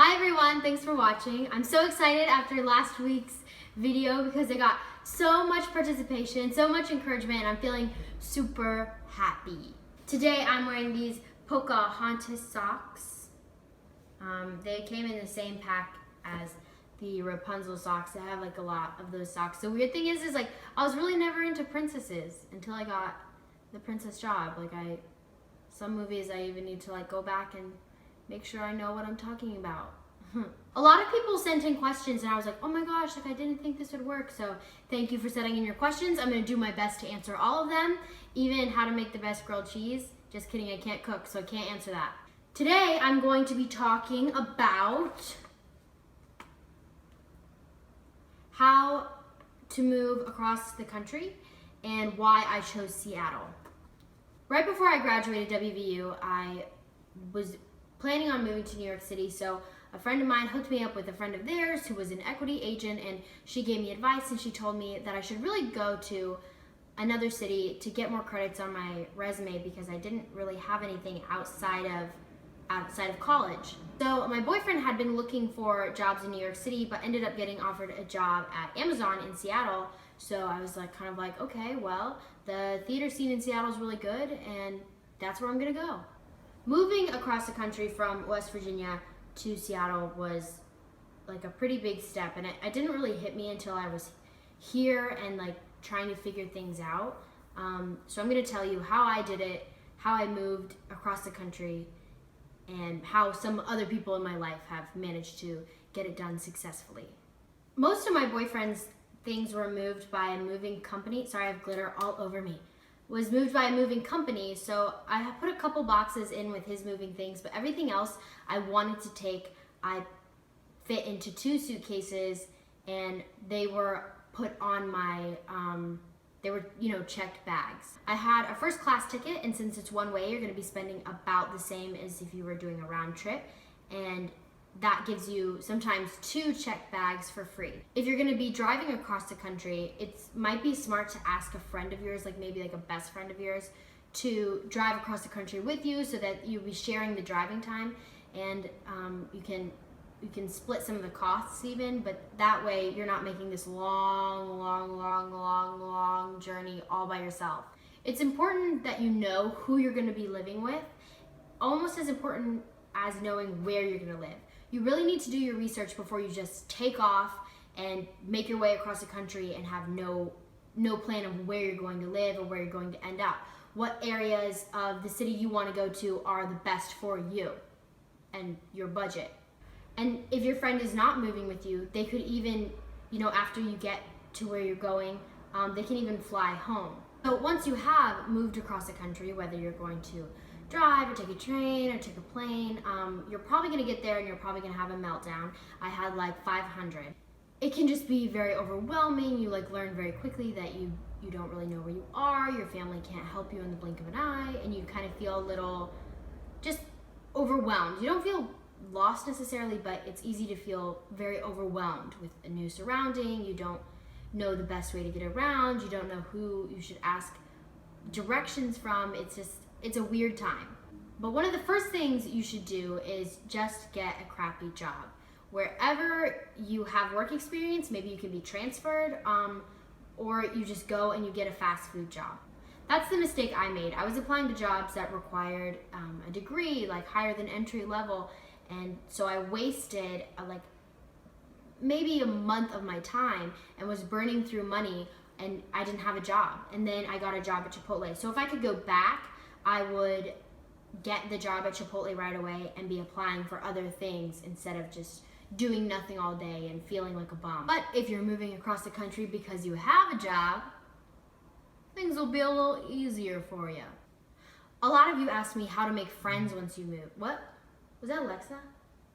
Hi everyone, thanks for watching. I'm so excited after last week's video because I got so much participation, so much encouragement, and I'm feeling super happy. Today I'm wearing these Pocahontas socks. They came in the same pack as the Rapunzel socks. I have like a lot of those socks. The weird thing is like I was really never into princesses until I got the princess job. Some movies I even need to go back and make sure I know what I'm talking about. A lot of people sent in questions and I was like, oh my gosh, I didn't think this would work. So thank you for sending in your questions. I'm gonna do my best to answer all of them, even how to make the best grilled cheese. Just kidding, I can't cook, so I can't answer that. Today, I'm going to be talking about how to move across the country and why I chose Seattle. Right before I graduated WVU, I was planning on moving to New York City, so a friend of mine hooked me up with a friend of theirs who was an equity agent, and she gave me advice and she told me that I should really go to another city to get more credits on my resume because I didn't really have anything outside of college. So my boyfriend had been looking for jobs in New York City but ended up getting offered a job at Amazon in Seattle. So I was like, okay, well, the theater scene in Seattle is really good and that's where I'm gonna go. Moving across the country from West Virginia to Seattle was a pretty big step, and it didn't really hit me until I was here and trying to figure things out. So I'm gonna tell you how I did it, how I moved across the country, and how some other people in my life have managed to get it done successfully. Most of my boyfriend's things were moved by a moving company. Sorry, I have glitter all over me. Was moved by a moving company, so I have put a couple boxes in with his moving things, but everything else I wanted to take, I fit into 2 suitcases, and they were put on my, they were, checked bags. I had a first class ticket, and since it's one way, you're gonna be spending about the same as if you were doing a round trip, and that gives you sometimes 2 checked bags for free. If you're gonna be driving across the country, it might be smart to ask a friend of yours, maybe a best friend of yours, to drive across the country with you so that you'll be sharing the driving time, and you can split some of the costs even, but that way you're not making this long journey all by yourself. It's important that you know who you're gonna be living with, almost as important as knowing where you're gonna live. You really need to do your research before you just take off and make your way across the country and have no plan of where you're going to live or where you're going to end up. What areas of the city you want to go to are the best for you and your budget. And if your friend is not moving with you, they could even, after you get to where you're going, they can even fly home. So once you have moved across the country, whether you're going to drive or take a train or take a plane, you're probably gonna get there and you're probably gonna have a meltdown. I had 500. It can just be very overwhelming. You learn very quickly that you don't really know where you are, your family can't help you in the blink of an eye, and you kind of feel a little just overwhelmed. You don't feel lost necessarily, but it's easy to feel very overwhelmed with a new surrounding. You don't know the best way to get around, you don't know who you should ask directions from. It's a weird time. But one of the first things you should do is just get a crappy job. Wherever you have work experience, maybe you can be transferred, or you just go and you get a fast food job. That's the mistake I made. I was applying to jobs that required a degree, higher than entry level, and so I wasted maybe a month of my time and was burning through money, and I didn't have a job. And then I got a job at Chipotle. So if I could go back, I would get the job at Chipotle right away and be applying for other things instead of just doing nothing all day and feeling like a bum. But if you're moving across the country because you have a job, things will be a little easier for you. A lot of you asked me how to make friends once you move. What? Was that Alexa?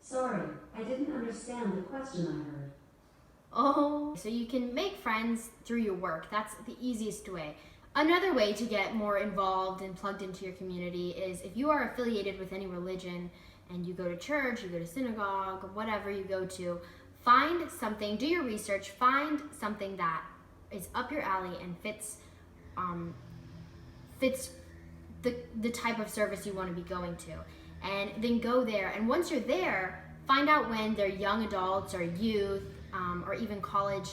Sorry, I didn't understand the question I heard. Oh, so you can make friends through your work. That's the easiest way. Another way to get more involved and plugged into your community is if you are affiliated with any religion and you go to church, you go to synagogue, whatever you go to, find something, do your research, find something that is up your alley and fits the type of service you want to be going to. And then go there. And once you're there, find out when their young adults or youth or even college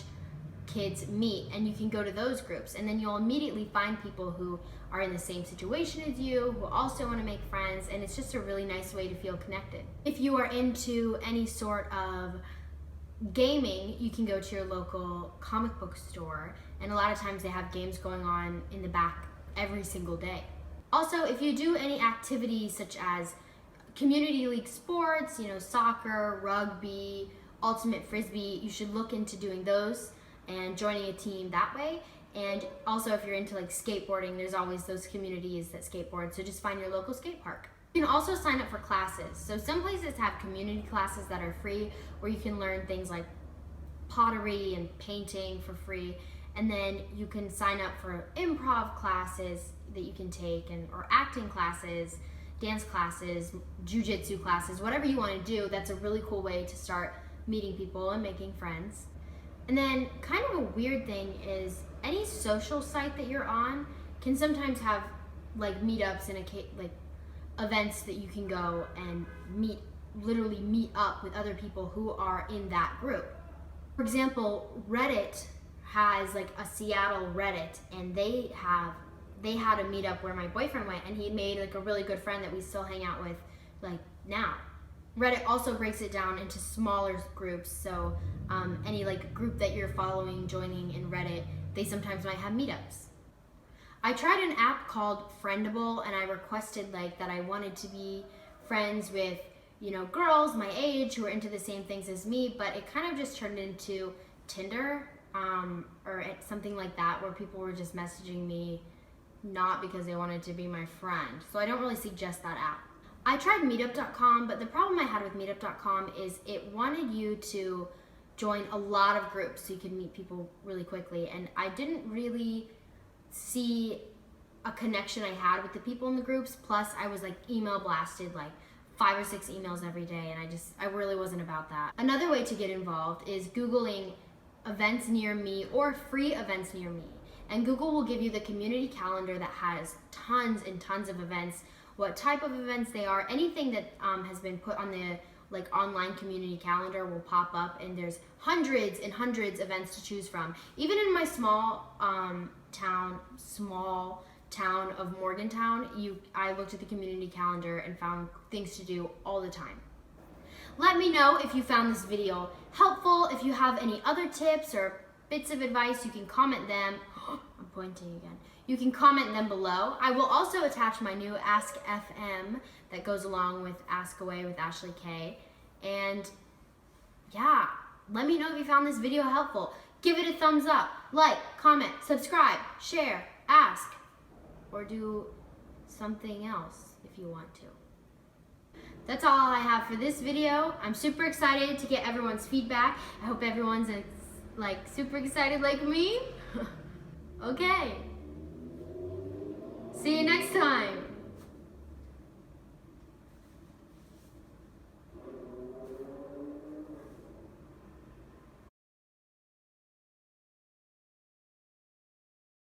kids meet, and you can go to those groups, and then you'll immediately find people who are in the same situation as you, who also want to make friends, and it's just a really nice way to feel connected. If you are into any sort of gaming, you can go to your local comic book store, and a lot of times they have games going on in the back every single day. Also, if you do any activities such as community league sports, soccer, rugby, ultimate frisbee, you should look into doing those and joining a team that way. And also, if you're into like skateboarding, there's always those communities that skateboard, so just find your local skate park. You can also sign up for classes. So some places have community classes that are free, where you can learn things like pottery and painting for free. And then you can sign up for improv classes that you can take, or acting classes, dance classes, jujitsu classes, whatever you want to do. That's a really cool way to start meeting people and making friends. And then kind of a weird thing is any social site that you're on can sometimes have like meetups and like events that you can go and literally meet up with other people who are in that group. For example, Reddit has like a Seattle Reddit, and they had a meetup where my boyfriend went, and he made like a really good friend that we still hang out with like now. Reddit also breaks it down into smaller groups, so any like group that you're following, joining in Reddit, they sometimes might have meetups. I tried an app called Friendable, and I requested like that I wanted to be friends with girls my age who are into the same things as me, but it kind of just turned into Tinder or something like that, where people were just messaging me not because they wanted to be my friend. So I don't really suggest that app. I tried meetup.com, but the problem I had with meetup.com is it wanted you to join a lot of groups so you could meet people really quickly, and I didn't really see a connection I had with the people in the groups. Plus I was like email blasted like 5 or 6 emails every day, and I really wasn't about that. Another way to get involved is Googling events near me or free events near me, and Google will give you the community calendar that has tons and tons of events, what type of events they are. Anything that has been put on the like online community calendar will pop up, and there's hundreds and hundreds of events to choose from. Even in my small town of Morgantown, I looked at the community calendar and found things to do all the time. Let me know if you found this video helpful. If you have any other tips or bits of advice, you can comment them. I'm pointing again. You can comment them below. I will also attach my new Ask FM that goes along with Ask Away with Ashley K. And yeah, let me know if you found this video helpful. Give it a thumbs up, like, comment, subscribe, share, ask, or do something else if you want to. That's all I have for this video. I'm super excited to get everyone's feedback. I hope everyone's like super excited like me. Okay. See you next time.